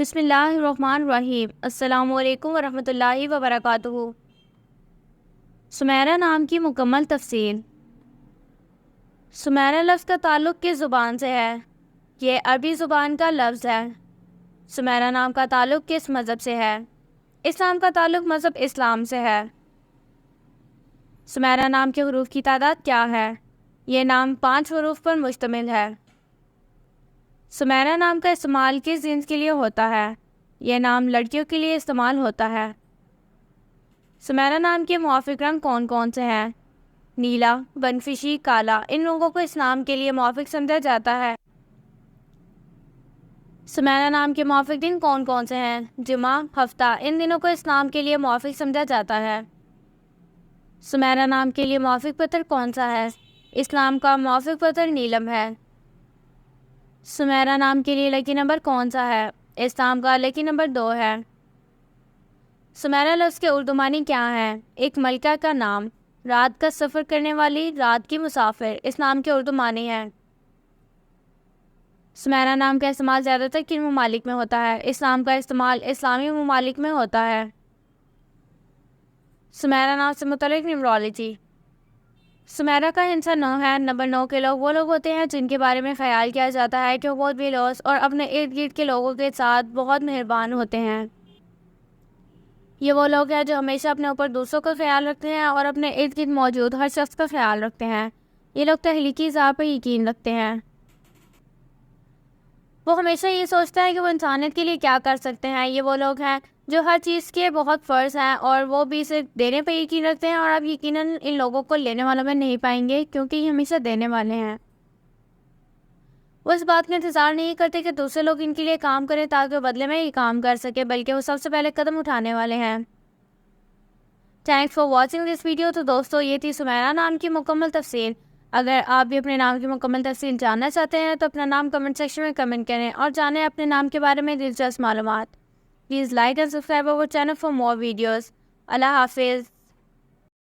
बिस्मिल्लाहिर्रहमानिर्रहीम। अस्सलामुअलैकुम वरहमतुल्लाहि वबरकातुहू। सुमेरा नाम की मुकम्मल तफसील। सुमेरा लफ्ज़ का ताल्लुक़ किस ज़ुबान से है? ये अरबी ज़ुबान का लफ्ज़ है। सुमेरा नाम का ताल्लुक़ किस मज़हब से है? इस्लाम का ताल्लुक़ मज़हब इस्लाम से है। सुमेरा नाम के हरूफ की तादाद क्या है? ये नाम 5 हरूफ पर मुश्तमिल है। सुमेरा नाम का इस्तेमाल किस जिन्स के लिए होता है? यह नाम लड़कियों के लिए इस्तेमाल होता है। सुमेरा नाम के मुआफ़िक रंग कौन कौन से हैं? नीला, बनफिशी, काला। इन रंगों को इस नाम के लिए मुआफ़िक समझा जाता है। सुमेरा नाम के मुआफ़िक दिन कौन कौन से हैं? जुमा, हफ्ता। इन दिनों को इस नाम के लिए मुआफ़िक समझा जाता है। सुमेरा नाम के लिए मुआफ़िक पत्थर कौन सा है? इस्लाम का मुआफ़िक पत्थर नीलम है। सुमेरा नाम के लिए लकी नंबर कौन सा है? इस्लाम का लकी नंबर 2 है। सुमेरा लफ्ज़ के उर्दू मानी क्या है? एक मलिका का नाम, रात का सफ़र करने वाली, रात की मुसाफिर। इस नाम के उर्दू मानी है। सुमेरा नाम का इस्तेमाल ज़्यादातर किन ममालिक में होता है? इस्लाम का इस्तेमाल इस्लामी ममालिक में होता है। सुमेरा नाम से मुतल्लिक़ न्यूमरोलॉजी। सुमेरा का हिंसा 9 है। नंबर 9 के लोग वो लोग होते हैं जिनके बारे में ख्याल किया जाता है कि वो बहुत बेलौस और अपने इर्द गिर्द के लोगों के साथ बहुत मेहरबान होते हैं। ये वो लोग हैं जो हमेशा अपने ऊपर दूसरों का ख्याल रखते हैं और अपने इर्द गिर्द मौजूद हर शख्स का ख्याल रखते हैं। ये लोग तहलीकी ज़ात पर यकीन रखते हैं। वो हमेशा ये सोचता है कि वो इंसानियत के लिए क्या कर सकते हैं। ये वो लोग हैं जो हर चीज़ के बहुत फ़र्ज़ हैं और वो भी सिर्फ देने पर यकीन रखते हैं, और आप यकीनन इन लोगों को लेने वालों में नहीं पाएंगे क्योंकि ये हमेशा देने वाले हैं। वो इस बात का इंतज़ार नहीं करते कि दूसरे लोग इनके लिए काम करें ताकि वो बदले में ये काम कर सके, बल्कि वो सबसे पहले कदम उठाने वाले हैं। Thanks for watching this video. तो दोस्तों, ये थी सुमेरा नाम की मुकम्मल तफसील। अगर आप भी अपने नाम की मुकम्मल तफसील जानना चाहते हैं तो अपना नाम कमेंट सेक्शन में कमेंट करें और जानें अपने नाम के बारे में दिलचस्प मालूमात। Please like and subscribe our channel for more videos. अल्लाह हाफिज़।